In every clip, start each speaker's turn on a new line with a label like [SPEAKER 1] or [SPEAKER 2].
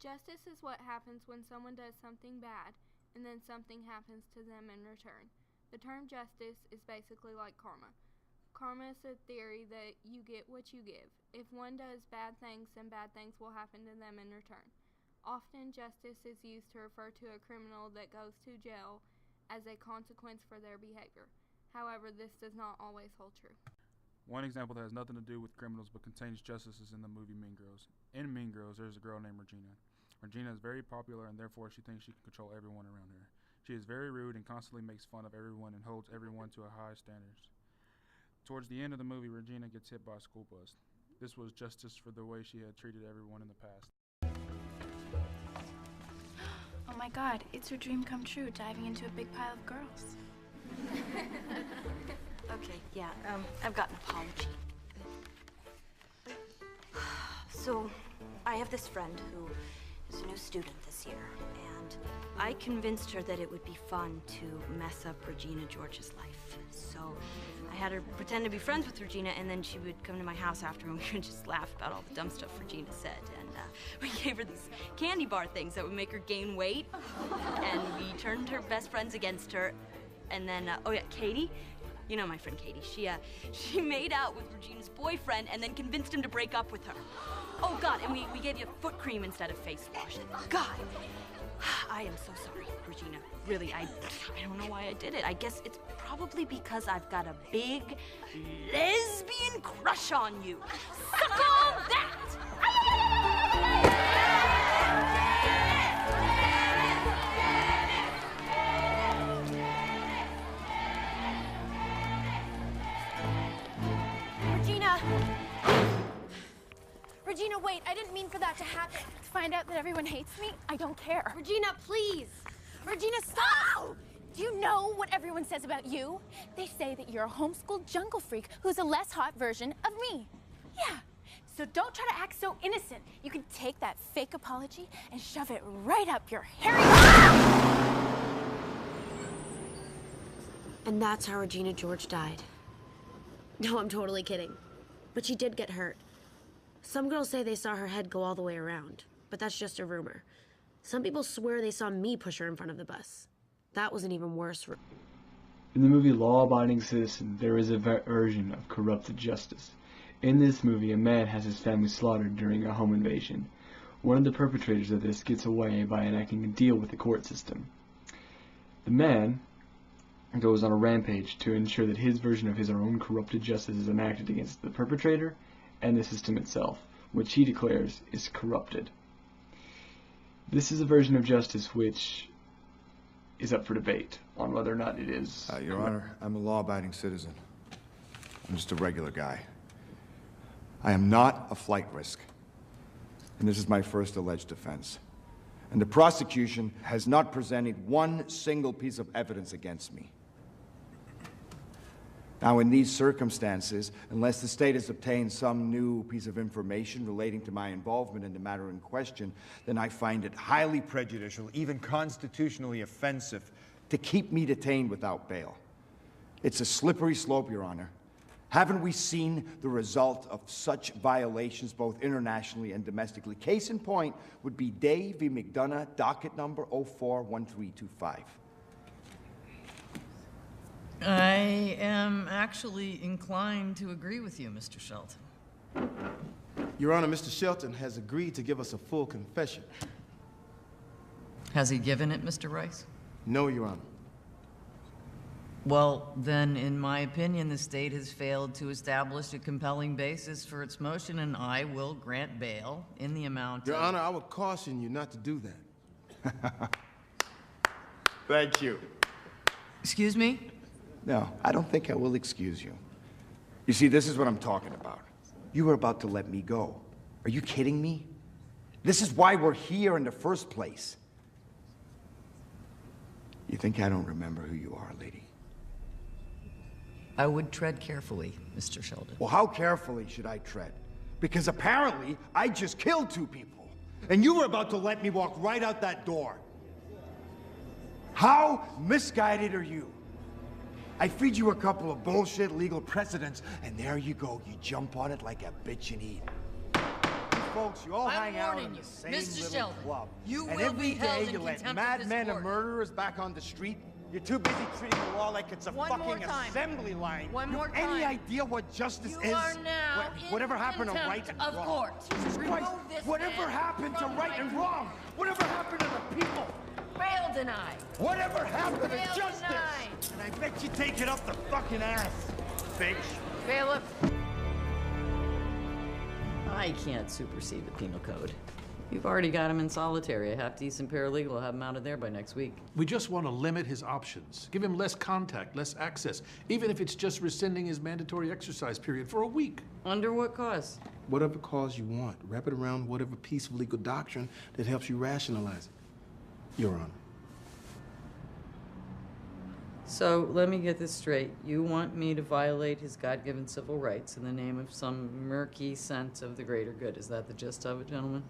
[SPEAKER 1] Justice is what happens when someone does something bad, and then something happens to them in return. The term justice is basically like karma. Karma is a theory that you get what you give. If one does bad things, then bad things will happen to them in return. Often, justice is used to refer to a criminal that goes to jail as a consequence for their behavior. However, this does not always hold true.
[SPEAKER 2] One example that has nothing to do with criminals but contains justice is in the movie Mean Girls. In Mean Girls, there's a girl named Regina. Regina is very popular, and therefore she thinks she can control everyone around her. She is very rude and constantly makes fun of everyone and holds everyone to a high standards. Towards the end of the movie, Regina gets hit by a school bus. This was justice for the way she had treated everyone in the past.
[SPEAKER 3] Oh my God, it's her dream come true, diving into a big pile of girls.
[SPEAKER 4] Okay, yeah, I've got an apology. So, I have this friend who is a new student this year, and I convinced her that it would be fun to mess up Regina George's life. So, I had her pretend to be friends with Regina, and then she would come to my house after, and we would just laugh about all the dumb stuff Regina said. And we gave her these candy bar things that would make her gain weight, and we turned her best friends against her. And then, oh yeah, Katie, you know my friend Katie, she made out with Regina's boyfriend and then convinced him to break up with her. Oh God, and we gave you foot cream instead of face wash. God, I am so sorry, Regina. Really, I don't know why I did it. I guess it's probably because I've got a big lesbian crush on you. Suck on that!
[SPEAKER 3] Regina, wait, I didn't mean for that to happen. To find out that everyone hates me, I don't care.
[SPEAKER 5] Regina, please!
[SPEAKER 3] Regina, stop! Do you know what everyone says about you? They say that you're a homeschooled jungle freak who's a less hot version of me. Yeah, so don't try to act so innocent. You can take that fake apology and shove it right up your hairy...
[SPEAKER 5] And that's how Regina George died. No, I'm totally kidding. But she did get hurt. Some girls say they saw her head go all the way around, but that's just a rumor. Some people swear they saw me push her in front of the bus. That was an even worse rumor.
[SPEAKER 6] In the movie Law-Abiding Citizen, there is a version of corrupted justice. In this movie, a man has his family slaughtered during a home invasion. One of the perpetrators of this gets away by enacting a deal with the court system. The man goes on a rampage to ensure that his version of his own corrupted justice is enacted against the perpetrator and the system itself, which he declares is corrupted. This is a version of justice which is up for debate on whether or not it is.
[SPEAKER 7] Your Honor, I'm a law-abiding citizen. I'm just a regular guy. I am not a flight risk. And this is my first alleged offense. And the prosecution has not presented one single piece of evidence against me. Now, in these circumstances, unless the state has obtained some new piece of information relating to my involvement in the matter in question, then I find it highly prejudicial, even constitutionally offensive, to keep me detained without bail. It's a slippery slope, Your Honor. Haven't we seen the result of such violations both internationally and domestically? Case in point would be Day v. McDonough, docket number 041325.
[SPEAKER 8] I am actually inclined to agree with you, Mr. Shelton.
[SPEAKER 9] Your Honor, Mr. Shelton has agreed to give us a full confession.
[SPEAKER 8] Has he given it, Mr. Rice?
[SPEAKER 9] No, Your Honor.
[SPEAKER 8] Well, then, in my opinion, the state has failed to establish a compelling basis for its motion, and I will grant bail in the amount
[SPEAKER 9] Your Honor, I would caution you not to do that.
[SPEAKER 7] Thank you.
[SPEAKER 8] Excuse me?
[SPEAKER 7] No, I don't think I will excuse you. You see, this is what I'm talking about. You were about to let me go. Are you kidding me? This is why we're here in the first place. You think I don't remember who you are, lady?
[SPEAKER 8] I would tread carefully, Mr. Sheldon.
[SPEAKER 7] Well, how carefully should I tread? Because apparently, I just killed 2 people. And you were about to let me walk right out that door. How misguided are you? I feed you a couple of bullshit legal precedents, and there you go. You jump on it like a bitch and eat. folks, you all hang out in
[SPEAKER 8] warning
[SPEAKER 7] the
[SPEAKER 8] you,
[SPEAKER 7] same
[SPEAKER 8] Mr.
[SPEAKER 7] little
[SPEAKER 8] Sheldon,
[SPEAKER 7] club.
[SPEAKER 8] you
[SPEAKER 7] and
[SPEAKER 8] will
[SPEAKER 7] every
[SPEAKER 8] be held
[SPEAKER 7] day
[SPEAKER 8] in
[SPEAKER 7] you let
[SPEAKER 8] contempt of this
[SPEAKER 7] madmen and
[SPEAKER 8] court.
[SPEAKER 7] murderers back on the street. You're too busy treating the law like it's a
[SPEAKER 8] One more
[SPEAKER 7] fucking
[SPEAKER 8] time.
[SPEAKER 7] assembly line.
[SPEAKER 8] One
[SPEAKER 7] You
[SPEAKER 8] more
[SPEAKER 7] have any
[SPEAKER 8] time.
[SPEAKER 7] idea what justice
[SPEAKER 8] You
[SPEAKER 7] is?
[SPEAKER 8] are now
[SPEAKER 7] Whatever
[SPEAKER 8] in
[SPEAKER 7] happened to
[SPEAKER 8] contempt
[SPEAKER 7] right and
[SPEAKER 8] of
[SPEAKER 7] wrong?
[SPEAKER 8] court.
[SPEAKER 7] Jesus
[SPEAKER 8] Remove
[SPEAKER 7] Christ!
[SPEAKER 8] this
[SPEAKER 7] Whatever
[SPEAKER 8] man
[SPEAKER 7] happened to
[SPEAKER 8] from
[SPEAKER 7] right
[SPEAKER 8] my
[SPEAKER 7] and
[SPEAKER 8] court.
[SPEAKER 7] wrong? Whatever happened to the people?
[SPEAKER 8] Bail denied.
[SPEAKER 7] Whatever happened to
[SPEAKER 8] Bail
[SPEAKER 7] justice?
[SPEAKER 8] denied.
[SPEAKER 7] And I bet you take it up the fucking ass, bitch.
[SPEAKER 8] Bailiff. I can't supersede the penal code. You've already got him in solitary. A half-decent paralegal will have him out of there by next week.
[SPEAKER 10] We just want to limit his options. Give him less contact, less access, even if it's just rescinding his mandatory exercise period for a week.
[SPEAKER 8] Under what cause?
[SPEAKER 9] Whatever cause you want, wrap it around whatever piece of legal doctrine that helps you rationalize it, Your Honor.
[SPEAKER 8] So, let me get this straight. You want me to violate his God-given civil rights in the name of some murky sense of the greater good. Is that the gist of it, gentlemen?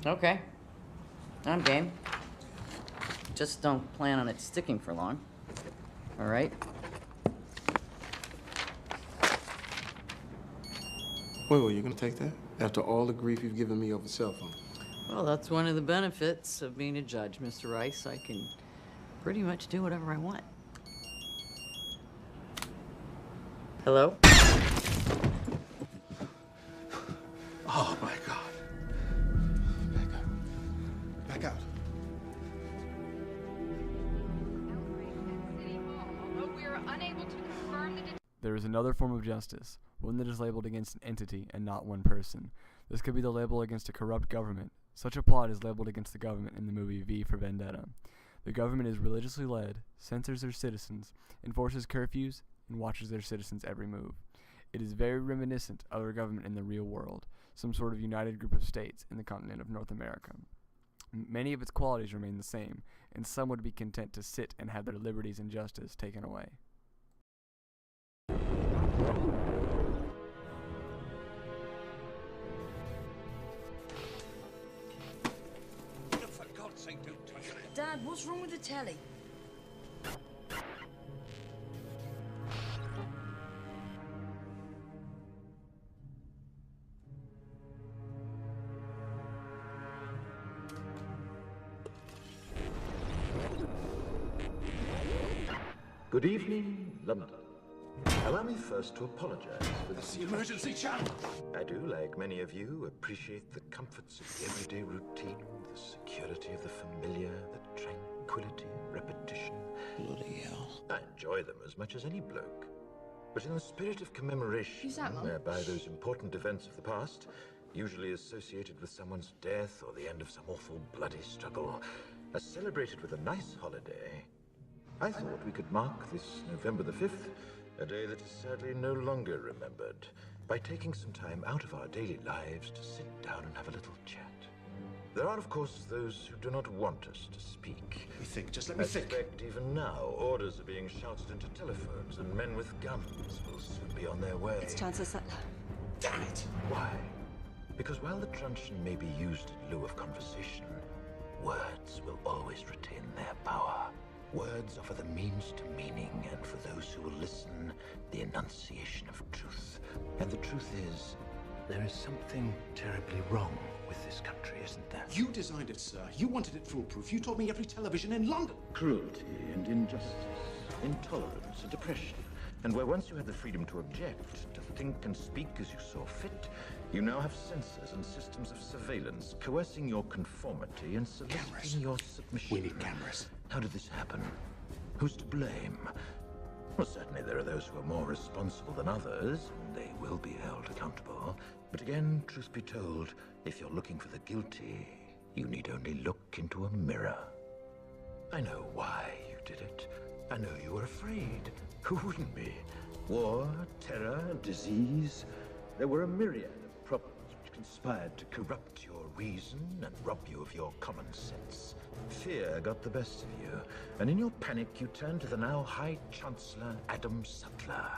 [SPEAKER 8] Okay. I'm game. Just don't plan on it sticking for long. All right?
[SPEAKER 9] Wait, you gonna take that? After all the grief you've given me over cell phone?
[SPEAKER 8] Well, that's one of the benefits of being a judge, Mr. Rice. I can pretty much do whatever I want. Hello?
[SPEAKER 9] Oh, my God. Back out. Back out.
[SPEAKER 11] There is another form of justice, one that is labeled against an entity and not one person. This could be the label against a corrupt government. Such a plot is labeled against the government in the movie V for Vendetta. The government is religiously led, censors their citizens, enforces curfews, and watches their citizens' every move. It is very reminiscent of our government in the real world, some sort of united group of states in the continent of North America. Many of its qualities remain the same, and some would be content to sit and have their liberties and justice taken away.
[SPEAKER 12] For God's sake, don't touch it.
[SPEAKER 13] Dad, what's wrong with the telly?
[SPEAKER 14] Good evening, London. Allow me first to apologize for this.
[SPEAKER 12] The emergency channel.
[SPEAKER 14] I do, like many of you, appreciate the comforts of the everyday routine, the security of the familiar, the tranquility of repetition.
[SPEAKER 12] Bloody hell.
[SPEAKER 14] I enjoy them as much as any bloke. But in the spirit of commemoration,
[SPEAKER 13] Who's that, Mum?
[SPEAKER 14] whereby those important events of the past, usually associated with someone's death or the end of some awful bloody struggle, are celebrated with a nice holiday, I thought we could mark this November the 5th, a day that is sadly no longer remembered, by taking some time out of our daily lives to sit down and have a little chat. There are, of course, those who do not want us to speak.
[SPEAKER 9] Let me think, just let me think.
[SPEAKER 14] I suspect even now, orders are being shouted into telephones, and men with guns will soon be on their way.
[SPEAKER 13] It's Chancellor Sutler.
[SPEAKER 9] Damn it.
[SPEAKER 14] Why? Because while the truncheon may be used in lieu of conversation, words will always retain their power. Words offer the means to meaning, and for those who will listen, the enunciation of truth. And the truth is, there is something terribly wrong with this country, isn't there?
[SPEAKER 9] You designed it, sir. You wanted it foolproof. You told me every television in London.
[SPEAKER 14] Cruelty and injustice, intolerance and oppression. And where once you had the freedom to object, to think and speak as you saw fit, you now have censors and systems of surveillance coercing your conformity and soliciting your submission.
[SPEAKER 9] We need cameras.
[SPEAKER 14] How did this happen? Who's to blame? Well, certainly there are those who are more responsible than others, and they will be held accountable. But again, truth be told, if you're looking for the guilty, you need only look into a mirror. I know why you did it. I know you were afraid. Who wouldn't be? War, terror, disease. There were a myriad of problems which conspired to corrupt your reason and rob you of your common sense. Fear got the best of you, and in your panic you turned to the now High Chancellor Adam Sutler.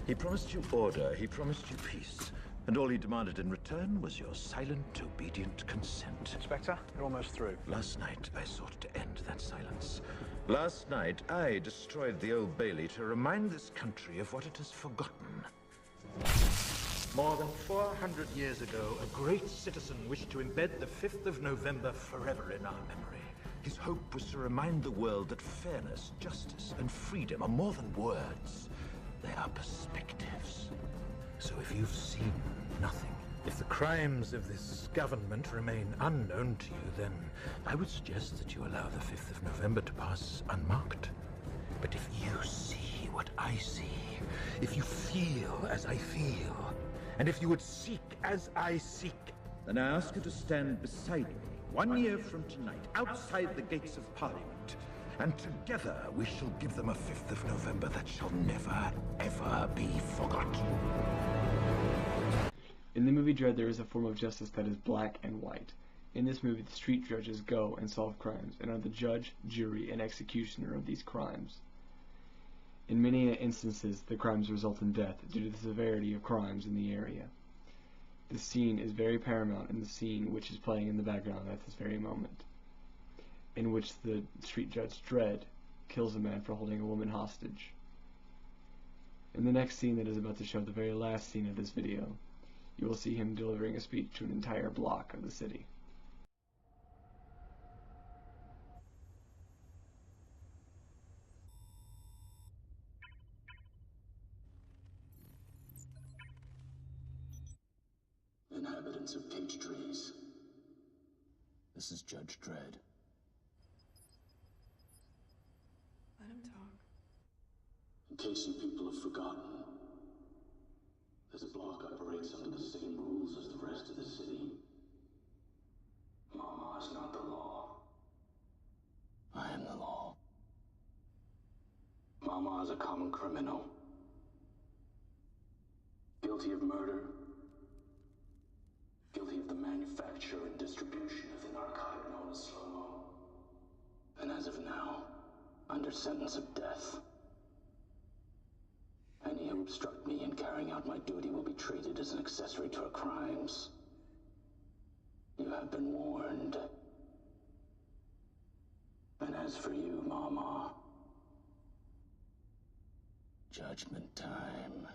[SPEAKER 14] He promised you order, he promised you peace, And all he demanded in return was your silent, obedient consent.
[SPEAKER 13] Inspector, you're almost through.
[SPEAKER 14] Last night, I sought to end that silence. Last night, I destroyed the Old Bailey to remind this country of what it has forgotten.
[SPEAKER 15] More than 400 years ago, a great citizen wished to embed the 5th of November forever in our memory.
[SPEAKER 14] His hope was to remind the world that fairness, justice, and freedom are more than words. They are perspectives.
[SPEAKER 15] So if you've seen nothing, if the crimes of this government remain unknown to you, then I would suggest that you allow the 5th of November to pass unmarked. But if you see what I see, if you feel as I feel, and if you would seek as I seek,
[SPEAKER 14] then I ask you to stand beside me 1 year from tonight, outside the gates of Parliament, and together we shall give them a 5th of November that shall never, ever be forgotten.
[SPEAKER 6] In the movie Dredd, there is a form of justice that is black and white. In this movie, the street judges go and solve crimes, and are the judge, jury, and executioner of these crimes. In many instances, the crimes result in death due to the severity of crimes in the area. The scene is very paramount in the scene which is playing in the background at this very moment, in which the street judge Dredd kills a man for holding a woman hostage. In the next scene that is about to show, the very last scene of this video, you will see him delivering a speech to an entire block of the city.
[SPEAKER 16] Inhabitants of Peachtrees. This is Judge Dredd.
[SPEAKER 17] Let him talk.
[SPEAKER 16] In case you people have forgotten, this block operates under the same rules as the rest of the city. Mama is not the law. I am the law. Mama is a common criminal. Guilty of murder. Guilty of the manufacture and distribution of the narcotic known as slow-mo. And as of now, under sentence of death. Any who obstruct me in carrying out my duty will be treated as an accessory to her crimes. You have been warned. And as for you, Mama, judgment time.